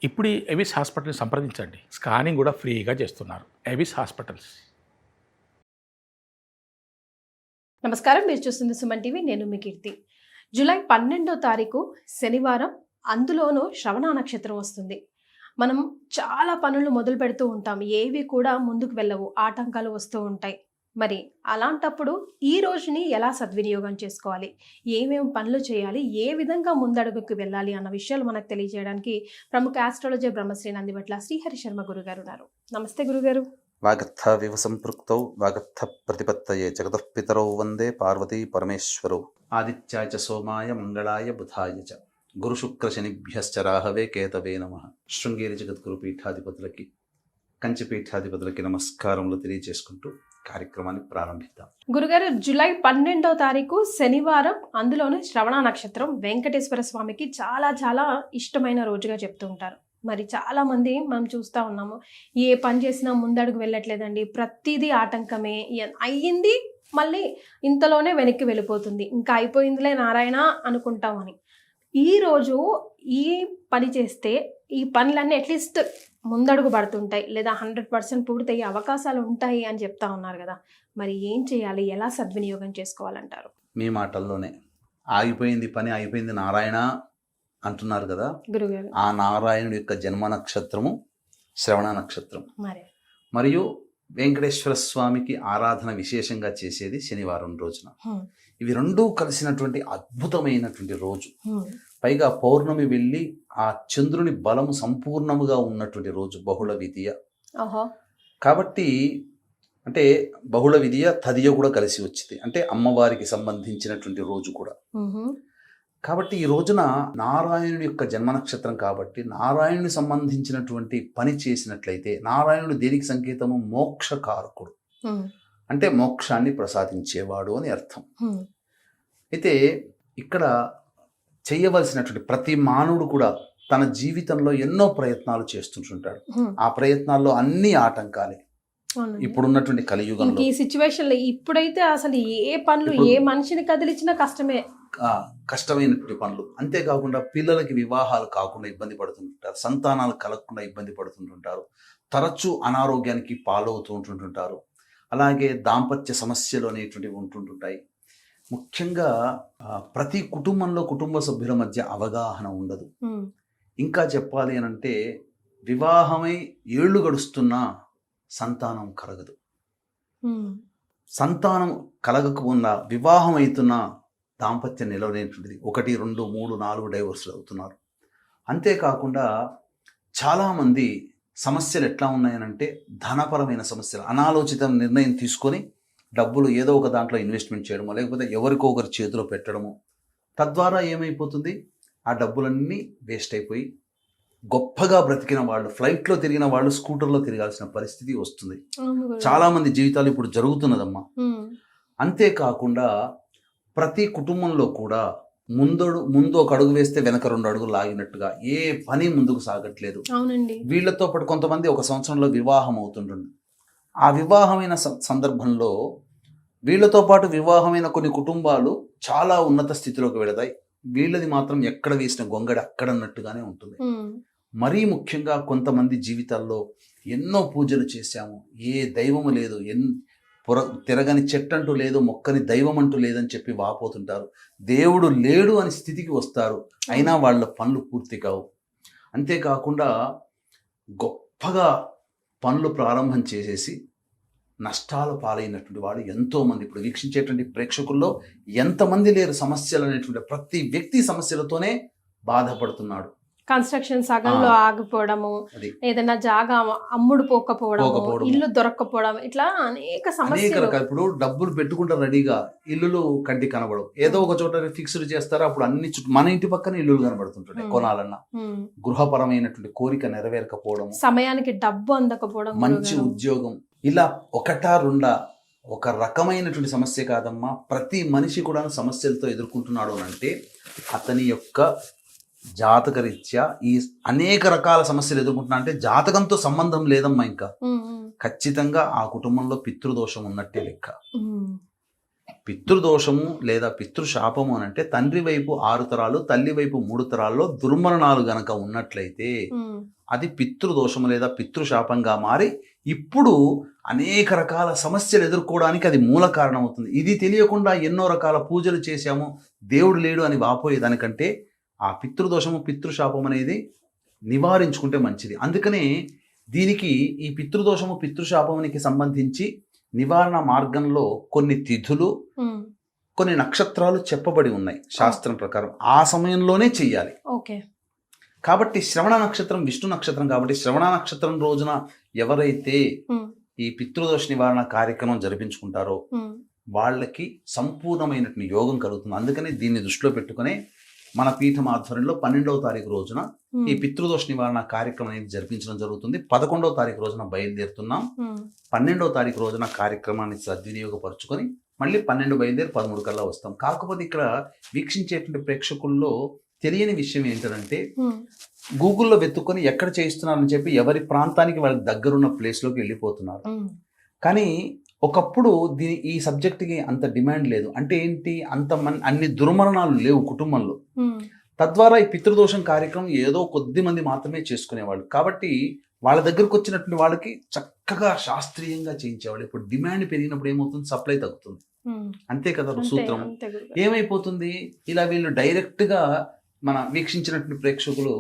ఇప్పుడు ఎవిస్ హాస్పిటల్ని సంప్రదించండి. స్కానింగ్ కూడా ఫ్రీగా చేస్తున్నారు. Avis hospitals. నమస్కారం, మీరు చూస్తుంది సుమన్ టీవీ. నేను మీ కీర్తి. జూలై 12వ తారీఖు శనివారం, అందులోనూ శ్రవణ నక్షత్రం వస్తుంది. మనం చాలా పనులు మొదలు పెడుతూ ఉంటాం, ఏవి కూడా ముందుకు వెళ్ళవు, ఆటంకాలు వస్తూ ఉంటాయి. మరి అలాంటప్పుడు ఈ రోజుని ఎలా సద్వినియోగం చేసుకోవాలి, ఏమేమి పనులు చేయాలి, ఏ విధంగా ముందడుగుకు వెళ్ళాలి అన్న విషయాలు మనకు తెలియజేయడానికి ప్రముఖ ఆస్ట్రాలజర్ బ్రహ్మశ్రీ నందిబట్ల శ్రీహరి శర్మ గురుగారు ఉన్నారు. నమస్తే గురుగారు. వాగర్థ వివ సంపృక్తౌ వాగర్థ ప్రతిపత్తయే జగతః పితరౌ వందే పార్వతీ పరమేశ్వరౌ. ఆదిత్యాయ చ సోమాయ మంగళాయ బుధాయ చ గురు శుక్ర శనిభ్యశ్చ రాహవే కేతవే నమః. శృంగేరి జగద్గురు పీఠాధిపతులకి, కంచి పీఠాధిపతులకి నమస్కారములు తెలియజేసుకుంటూ కార్యక్రమాన్ని ప్రారంభిద్దాం. గురుగారు, జూలై 12వ తారీఖు శనివారం, అందులోనూ శ్రవణ నక్షత్రం వెంకటేశ్వర స్వామికి చాలా చాలా ఇష్టమైన రోజుగా చెప్తూ ఉంటారు. మరి చాలా మంది మనం చూస్తూ ఉన్నాము, ఏ పని చేసినా ముందడుగు వెళ్ళట్లేదండి, ప్రతిదీ ఆటంకమే, అయ్యింది మళ్ళీ ఇంతలోనే వెనక్కి వెళ్ళిపోతుంది, ఇంకా అయిపోయిందిలే నారాయణ అనుకుంటామని. ఈరోజు ఈ పని చేస్తే ఈ పనులన్నీ అట్లీస్ట్ ముందడుగు పడుతుంటాయి, లేదా 100% పూర్తయ్యే అవకాశాలు ఉంటాయి అని చెప్తా ఉన్నారు కదా. మరి ఏం చేయాలి, ఎలా సద్వినియోగం చేసుకోవాలంటారు? మీ మాటల్లోనే ఆగిపోయింది పని, అయిపోయింది నారాయణ అంటున్నారు కదా. గురుగారు, ఆ నారాయణుడి యొక్క జన్మ నక్షత్రము శ్రవణ నక్షత్రం. మరియు వెంకటేశ్వర స్వామికి ఆరాధన విశేషంగా చేసేది శనివారం రోజున. ఇవి రెండూ కలిసినటువంటి అద్భుతమైనటువంటి రోజు. పైగా పౌర్ణమి వెళ్ళి ఆ చంద్రుని బలము సంపూర్ణముగా ఉన్నటువంటి రోజు, బహుళ విధియ. కాబట్టి అంటే బహుళ విధియ తదియ కూడా కలిసి వచ్చింది, అంటే అమ్మవారికి సంబంధించినటువంటి రోజు కూడా. కాబట్టి ఈ రోజున నారాయణుడి యొక్క జన్మ నక్షత్రం కాబట్టి నారాయణుని సంబంధించినటువంటి పని చేసినట్లయితే, నారాయణుడు దేనికి సంకేతము? మోక్షకారకుడు, అంటే మోక్షాన్ని ప్రసాదించేవాడు అని అర్థం. అయితే ఇక్కడ చేయవలసినటువంటి ప్రతి మానవుడు కూడా తన జీవితంలో ఎన్నో ప్రయత్నాలు చేస్తుంటుంటాడు. ఆ ప్రయత్నాల్లో అన్ని ఆటంకాలే ఇప్పుడున్నటువంటి కలియుగంలో. ఈ సిచ్యువేషన్ లో ఇప్పుడైతే అసలు ఏ పనులు, ఏ మనిషిని కదిలించినా కష్టమే, కష్టమైనటువంటి పనులు. అంతేకాకుండా పిల్లలకి వివాహాలు కాకుండా ఇబ్బంది పడుతుంటారు, సంతానాలు కలగకుండా ఇబ్బంది పడుతుంటుంటారు, తరచూ అనారోగ్యానికి పాలవుతూ ఉంటుంటుంటారు. అలాగే దాంపత్య సమస్యలు అనేటువంటివి ఉంటుంటుంటాయి. ముఖ్యంగా ప్రతి కుటుంబంలో కుటుంబ సభ్యుల మధ్య అవగాహన ఉండదు. ఇంకా చెప్పాలి అని అంటే, వివాహమై ఏళ్ళు గడుస్తున్నా సంతానం కలగదు, సంతానం కలగకుండా వివాహం అవుతున్నా దాంపత్యం నిలవలేటువంటిది. 1, 2, 3, 4 డైవర్స్లు అవుతున్నారు. అంతేకాకుండా చాలామంది సమస్యలు ఎట్లా ఉన్నాయనంటే, ధనపరమైన సమస్యలు. అనాలోచిత నిర్ణయం తీసుకొని డబ్బులు ఏదో ఒక దాంట్లో ఇన్వెస్ట్మెంట్ చేయడమో, లేకపోతే ఎవరికో ఒకరి చేతిలో పెట్టడము, తద్వారా ఏమైపోతుంది, ఆ డబ్బులన్నీ వేస్ట్ అయిపోయి గొప్పగా బ్రతికిన వాళ్ళు, ఫ్లైట్లో తిరిగిన వాళ్ళు స్కూటర్లో తిరగాల్సిన పరిస్థితి వస్తుంది. చాలామంది జీవితాలు ఇప్పుడు జరుగుతున్నదమ్మా. అంతేకాకుండా ప్రతి కుటుంబంలో కూడా ముందు ఒక అడుగు వేస్తే వెనక 2 అడుగులు లాగినట్టుగా ఏ పని ముందుకు సాగట్లేదు. వీళ్లతో పాటు కొంతమంది 1 సంవత్సరంలో వివాహం అవుతుంటుంది. ఆ వివాహమైన సందర్భంలో వీళ్ళతో పాటు వివాహమైన కొన్ని కుటుంబాలు చాలా ఉన్నత స్థితిలోకి వెళతాయి. వీళ్ళది మాత్రం ఎక్కడ వేసిన గొంగడి అక్కడ అన్నట్టుగానే ఉంటుంది. మరీ ముఖ్యంగా కొంతమంది జీవితాల్లో ఎన్నో పూజలు చేశాము, ఏ దైవము లేదు, తిరగని చెట్టంటూ లేదు, మొక్కని దైవం అంటూ లేదని చెప్పి వాపోతుంటారు. దేవుడు లేడు అని స్థితికి వస్తారు, అయినా వాళ్ళ పనులు పూర్తి కావు. అంతేకాకుండా గొప్పగా పనులు ప్రారంభం చేసేసి నష్టాల పాలైనటువంటి వాళ్ళు ఎంతోమంది. ఇప్పుడు వీక్షించేటువంటి ప్రేక్షకుల్లో ఎంతమంది లేరు సమస్యలు అనేటువంటి, ప్రతి వ్యక్తి సమస్యలతోనే బాధపడుతున్నాడు. కన్స్ట్రక్షన్ సగంలో ఆగిపోవడము, ఏదైనా జాగా అమ్ముడు పోకపోవడము, ఇల్లు దొరక్కపోవడం, ఇట్లా అనేక సమస్యలు. ఇప్పుడు డబ్బులు పెట్టుకుంటే రెడీగా ఇల్లులు కంటికి కనబడవు, ఏదో ఒక చోట ఫిక్స్డ్ చేస్తారు, అప్పుడు అన్ని మన ఇంటి పక్కన ఇల్లులు కనబడుతుంటాయి. కొనాలన్నా గృహపరమైనటువంటి కోరిక నెరవేరకపోవడం, సమయానికి డబ్బు అందకపోవడం, మంచి ఉద్యోగం, ఇలా 1, 2 ఒక రకమైనటువంటి సమస్య కాదమ్మా. ప్రతి మనిషి కూడా సమస్యలతో ఎదుర్కొంటున్నాడు అంటే అతని యొక్క జాతకరీత్యా ఈ అనేక రకాల సమస్యలు ఎదుర్కొంటున్నా అంటే జాతకంతో సంబంధం లేదమ్మా. ఇంకా ఖచ్చితంగా ఆ కుటుంబంలో పితృదోషం ఉన్నట్టే లెక్క. పితృదోషము లేదా పితృశాపము అని అంటే తండ్రి వైపు 6 తరాలు తల్లి వైపు 3 తరాల్లో దుర్మరణాలు గనక ఉన్నట్లయితే అది పితృదోషము లేదా పితృశాపంగా మారి ఇప్పుడు అనేక రకాల సమస్యలు ఎదుర్కోవడానికి అది మూల కారణం అవుతుంది. ఇది తెలియకుండా ఎన్నో రకాల పూజలు చేశాము, దేవుడు లేడు అని వాపోయేదానికంటే ఆ పితృదోషము పితృశాపం అనేది నివారించుకుంటే మంచిది. అందుకనే దీనికి ఈ పితృదోషము పితృశాపమునికి సంబంధించి నివారణ మార్గంలో కొన్ని తిథులు కొన్ని నక్షత్రాలు చెప్పబడి ఉన్నాయి శాస్త్రం ప్రకారం. ఆ సమయంలోనే చెయ్యాలి. కాబట్టి శ్రవణ నక్షత్రం విష్ణు నక్షత్రం కాబట్టి శ్రవణ నక్షత్రం రోజున ఎవరైతే ఈ పితృదోష నివారణ కార్యక్రమం జరిపించుకుంటారో వాళ్ళకి సంపూర్ణమైనటువంటి యోగం కలుగుతుంది. అందుకని దీన్ని దృష్టిలో పెట్టుకుని మన పీఠం ఆధ్వర్యంలో 12వ తారీఖు రోజున ఈ పితృదోష నివారణ కార్యక్రమం అనేది జరిపించడం జరుగుతుంది. 11వ తారీఖు రోజున బయలుదేరుతున్నాం. 12వ తారీఖు రోజున కార్యక్రమాన్ని సద్వినియోగపరుచుకొని మళ్ళీ 12 బయలుదేరి 13 కల్లా వస్తాం. కాకపోతే ఇక్కడ వీక్షించేటువంటి ప్రేక్షకుల్లో తెలియని విషయం ఏంటంటే గూగుల్లో వెతుక్కొని ఎక్కడ చేయిస్తున్నారని చెప్పి ఎవరి ప్రాంతానికి వాళ్ళ దగ్గరున్న ప్లేస్లోకి వెళ్ళిపోతున్నారు. కానీ ఒకప్పుడు ఈ సబ్జెక్ట్కి అంత డిమాండ్ లేదు. అంటే ఏంటి, అన్ని దుర్మరణాలు లేవు కుటుంబంలో. తద్వారా ఈ పితృదోషం కార్యక్రమం ఏదో కొద్ది మంది మాత్రమే చేసుకునేవాళ్ళు. కాబట్టి వాళ్ళ దగ్గరకు వచ్చినటువంటి వాళ్ళకి చక్కగా శాస్త్రీయంగా చేయించేవాళ్ళు. ఇప్పుడు డిమాండ్ పెరిగినప్పుడు ఏమవుతుంది, సప్లై తగ్గుతుంది. అంతే కదా సూత్రం. ఏమైపోతుంది, ఇలా వీళ్ళు డైరెక్ట్గా మన వీక్షించినటువంటి ప్రేక్షకులు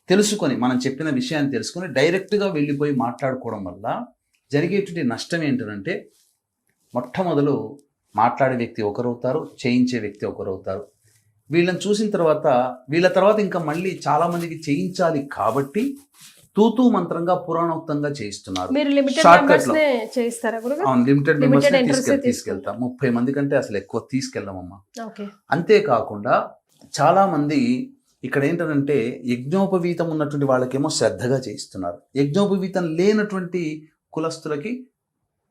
తెలుసుకొని మనం చెప్పిన విషయాన్ని తెలుసుకొని డైరెక్ట్గా వెళ్ళిపోయి మాట్లాడుకోవడం వల్ల జరిగేటువంటి నష్టం ఏంటంటే మొట్టమొదలు మాట్లాడే వ్యక్తి ఒకరవుతారు, చేయించే వ్యక్తి ఒకరవుతారు. వీళ్ళని చూసిన తర్వాత వీళ్ళ తర్వాత ఇంకా మళ్ళీ చాలా మందికి చేయించాలి కాబట్టి తూతూ మంత్రంగా పురాణోక్తంగా చేయిస్తున్నారు. లిమిటెడ్ మెంబర్స్ తీసుకెళ్తాం. 30 మంది కంటే అసలు ఎక్కువ తీసుకెళ్ళామమ్మా. అంతేకాకుండా చాలా మంది ఇక్కడ ఏంటంటే యజ్ఞోపవీతం ఉన్నటువంటి వాళ్ళకేమో శ్రద్ధగా చేయిస్తున్నారు. యజ్ఞోపవీతం లేనటువంటి కులస్తులకి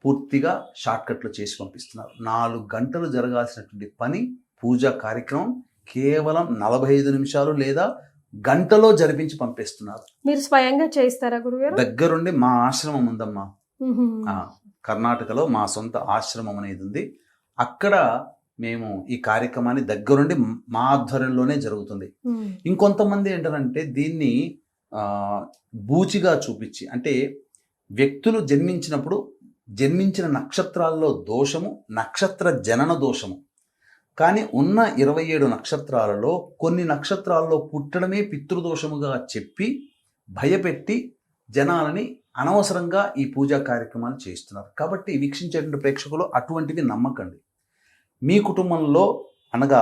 పూర్తిగా షార్ట్కట్లో చేసి పంపిస్తున్నారు. 4 గంటలు జరగాల్సినటువంటి పని పూజా కార్యక్రమం కేవలం 45 నిమిషాలు లేదా గంటలో జరిపించి పంపిస్తున్నారు. మీరు స్వయంగా చేయిస్తారా గురుగారు? దగ్గరుండి మా ఆశ్రమం ఉందమ్మా. కర్ణాటకలో మా సొంత ఆశ్రమం అనేది ఉంది. అక్కడ మేము ఈ కార్యక్రమాన్ని దగ్గరుండి మా ఆధ్వర్యంలోనే జరుగుతుంది. ఇంకొంతమంది ఏంటంటే దీన్ని బూచిగా చూపించి, అంటే వ్యక్తులు జన్మించినప్పుడు జన్మించిన నక్షత్రాల్లో దోషము నక్షత్ర జనన దోషము. కానీ ఉన్న 27 నక్షత్రాలలో కొన్ని నక్షత్రాల్లో పుట్టడమే పితృదోషముగా చెప్పి భయపెట్టి జనాలని అనవసరంగా ఈ పూజా కార్యక్రమాలు చేస్తున్నారు. కాబట్టి వీక్షించేటువంటి ప్రేక్షకులు అటువంటివి నమ్మకండి. మీ కుటుంబంలో అనగా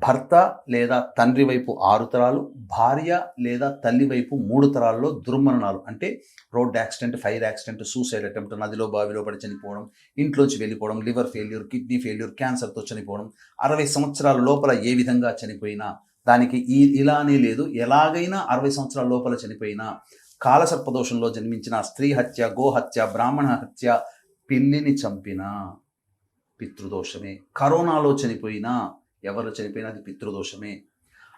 భర్త లేదా తండ్రి వైపు 6 తరాలు, భార్య లేదా తల్లి వైపు 3 తరాల్లో దుర్మరణాలు, అంటే road accident, fire accident, suicide attempt, నదిలో బావిలో పడి చనిపోవడం, ఇంట్లోంచి వెళ్ళిపోవడం, లివర్ ఫెయిల్యూర్, కిడ్నీ ఫెయిల్యూర్, క్యాన్సర్తో చనిపోవడం, 60 సంవత్సరాల లోపల ఏ విధంగా చనిపోయినా దానికి ఇలానే లేదు, ఎలాగైనా 60 సంవత్సరాల లోపల చనిపోయినా, కాలసర్పదోషంలో జన్మించిన, స్త్రీ హత్య, గోహత్య, బ్రాహ్మణ హత్య, పిల్లిని చంపినా పితృదోషమే. కరోనాలో చనిపోయినా, ఎవరు చనిపోయినా అది పితృదోషమే.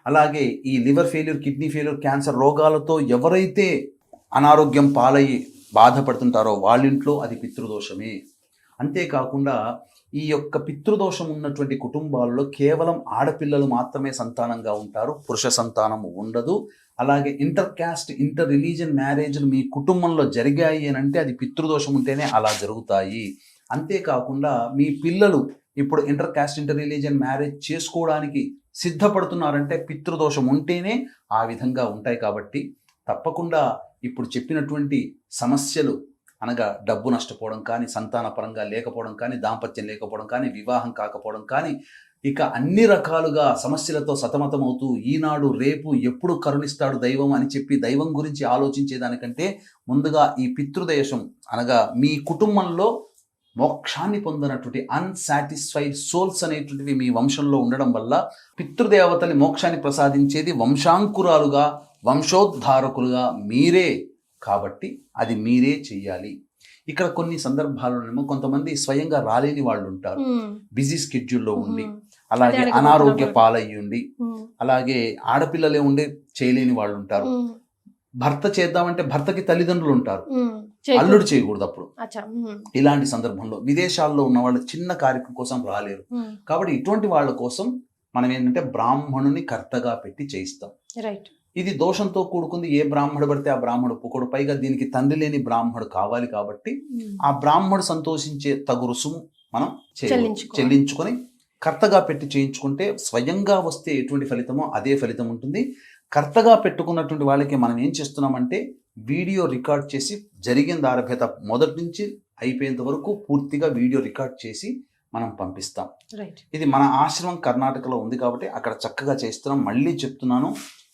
అలాగే ఈ liver failure, kidney failure, cancer రోగాలతో ఎవరైతే అనారోగ్యం పాలయ్యి బాధపడుతుంటారో వాళ్ళింట్లో అది పితృదోషమే. అంతేకాకుండా ఈ యొక్క పితృదోషం ఉన్నటువంటి కుటుంబాల్లో కేవలం ఆడపిల్లలు మాత్రమే సంతానంగా ఉంటారు, పురుష సంతానం ఉండదు. అలాగే ఇంటర్ క్యాస్ట్, ఇంటర్ రిలీజియన్ మ్యారేజ్లు మీ కుటుంబంలో జరిగాయి అని అంటే అది పితృదోషం ఉంటేనే అలా జరుగుతాయి. అంతేకాకుండా మీ పిల్లలు ఇప్పుడు inter caste, inter religion marriage చేసుకోవడానికి సిద్ధపడుతున్నారంటే పితృదోషం ఉంటేనే ఆ విధంగా ఉంటాయి. కాబట్టి తప్పకుండా ఇప్పుడు చెప్పినటువంటి సమస్యలు అనగా డబ్బు నష్టపోవడం కానీ, సంతాన పరంగా లేకపోవడం కానీ, దాంపత్యం లేకపోవడం కానీ, వివాహం కాకపోవడం కానీ, ఇక అన్ని రకాలుగా సమస్యలతో సతమతమవుతూ ఈనాడు రేపు ఎప్పుడు కరుణిస్తాడు దైవం అని చెప్పి దైవం గురించి ఆలోచించేదానికంటే ముందుగా ఈ పితృదోషం అనగా మీ కుటుంబంలో మోక్షాన్ని పొందినటువంటి అన్సాటిస్ఫైడ్ సోల్స్ అనేటువంటివి మీ వంశంలో ఉండడం వల్ల పితృదేవతని మోక్షాన్ని ప్రసాదించేది వంశాంకురాలుగా, వంశోద్ధారకులుగా మీరే. కాబట్టి అది మీరే చెయ్యాలి. ఇక్కడ కొన్ని సందర్భాల్లోనేమో కొంతమంది స్వయంగా రాలేని వాళ్ళు ఉంటారు, బిజీ స్కెడ్యూల్లో ఉండి, అలాగే అనారోగ్య పాలయ్యి ఉండి, అలాగే ఆడపిల్లలే ఉండి చేయలేని వాళ్ళు ఉంటారు. భర్త చేద్దామంటే భర్తకి తల్లిదండ్రులు ఉంటారు. చేయకూడదు. అల్లుడు చేయకూడదు అప్పుడు. అచ్చా. ఇలాంటి సందర్భంలో విదేశాల్లో ఉన్న వాళ్ళు చిన్న కార్యక్రమం కోసం రాలేరు. కాబట్టి ఇటువంటి వాళ్ళ కోసం మనం ఏంటంటే బ్రాహ్మణుని కర్తగా పెట్టి చేయిస్తాం. రైట్. ఇది దోషంతో కూడుకుంది. ఏ బ్రాహ్మడు పడితే ఆ బ్రాహ్మడు పుకుడు, పైగా దీనికి తండ్రి లేని బ్రాహ్మడు కావాలి. కాబట్టి ఆ బ్రాహ్మడు సంతోషించే తగు రుసుము మనం చెల్లించుకొని కర్తగా పెట్టి చేయించుకుంటే స్వయంగా వస్తే ఎటువంటి ఫలితమో అదే ఫలితం ఉంటుంది. కర్తగా పెట్టుకున్నటువంటి వాళ్ళకి మనం ఏం చేస్తున్నామంటే వీడియో రికార్డ్ చేసి జరిగిన దారభేత మొదటి నుంచి అయిపోయేంత వరకు పూర్తిగా వీడియో రికార్డ్ చేసి మనం పంపిస్తాం. ఇది మన ఆశ్రమం కర్ణాటకలో ఉంది కాబట్టి అక్కడ చక్కగా చేస్తున్నాం. మళ్ళీ చెప్తున్నాను,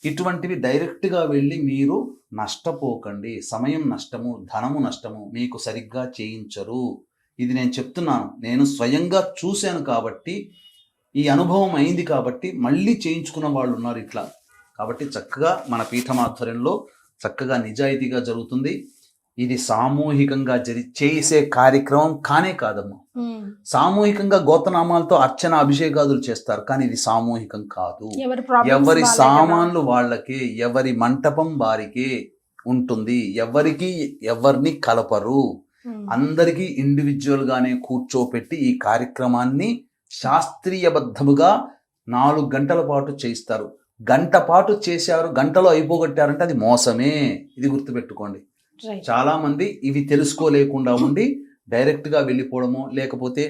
ఇటువంటివి డైరెక్ట్గా వెళ్ళి మీరు నష్టపోకండి. సమయం నష్టము, ధనము నష్టము, మీకు సరిగ్గా చేయించరు. ఇది నేను చెప్తున్నాను, నేను స్వయంగా చూశాను కాబట్టి, ఈ అనుభవం అయింది కాబట్టి మళ్ళీ చేయించుకున్న వాళ్ళు ఉన్నారు ఇట్లా. కాబట్టి చక్కగా మన పీఠమాధ్వర్యంలో చక్కగా నిజాయితీగా జరుగుతుంది. ఇది సామూహికంగా చేసే కార్యక్రమం కానే కాదమ్మా. సామూహికంగా గోతనామాలతో అర్చన అభిషేకాదులు చేస్తారు, కానీ ఇది సామూహికం కాదు. ఎవరి సామాన్లు వాళ్ళకే, ఎవరి మంటపం వారికే ఉంటుంది. ఎవరిని కలపరు. అందరికీ ఇండివిజువల్ గానే కూర్చోపెట్టి ఈ కార్యక్రమాన్ని శాస్త్రీయబద్ధముగా 4 గంటల పాటు చేయిస్తారు. గంట పాటు చేశారు, గంటలో అయిపోగొట్టారంటే అది మోసమే. ఇది గుర్తుపెట్టుకోండి. చాలా మంది ఇవి తెలుసుకోలేకుండా ఉండి డైరెక్ట్ గా వెళ్ళిపోవడమో, లేకపోతే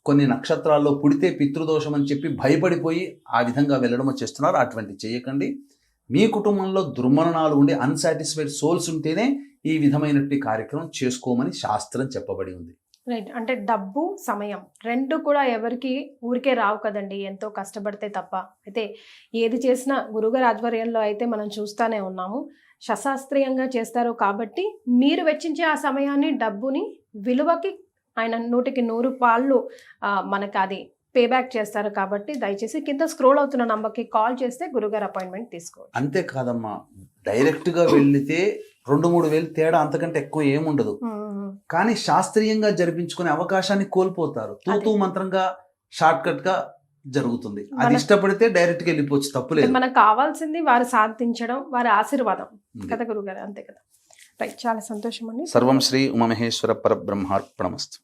కొన్ని నక్షత్రాల్లో పుడితే పితృదోషం అని చెప్పి భయపడిపోయి ఆ విధంగా వెళ్ళడమో చేస్తున్నారు. అటువంటి చేయకండి. మీ కుటుంబంలో దుర్మరణాలు ఉండి అన్సాటిస్ఫైడ్ సోల్స్ ఉంటేనే ఈ విధమైనటువంటి కార్యక్రమం చేసుకోమని శాస్త్రం చెప్పబడి ఉంది. రైట్. అంటే డబ్బు, సమయం రెండు కూడా ఎవరికి ఊరికే రావు కదండి, ఎంతో కష్టపడితే తప్ప. అయితే ఏది చేసినా గురుగారి ఆధ్వర్యంలో అయితే మనం చూస్తూనే ఉన్నాము, శశాస్త్రీయంగా చేస్తారు. కాబట్టి మీరు వెచ్చించే ఆ సమయాన్ని, డబ్బుని విలువకి ఆయన 100కి 100 మనకు అది పేబ్యాక్ చేస్తారు. కాబట్టి దయచేసి కింద స్క్రోల్ అవుతున్న నంబర్కి కాల్ చేస్తే గురుగారు అపాయింట్మెంట్ తీసుకోవచ్చు. అంతేకాదమ్మా, డైరెక్ట్గా వెళితే 2-3 వేలు తేడా, అంతకంటే ఎక్కువ ఏముండదు. కానీ శాస్త్రీయంగా జరిపించుకునే అవకాశాన్ని కోల్పోతారు. తూతూ మంత్రంగా షార్ట్ కట్ గా జరుగుతుంది. అది ఇష్టపడితే డైరెక్ట్ గా వెళ్ళిపోవచ్చు, తప్పులేదు. మనకు కావాల్సింది వారు సాధించడం, వారి ఆశీర్వాదం కదా గురుగారు, అంతే కదా. రైట్. చాలా సంతోషం అండి. సర్వం శ్రీ ఉమామహేశ్వర పరబ్రహ్మార్పణమస్తు.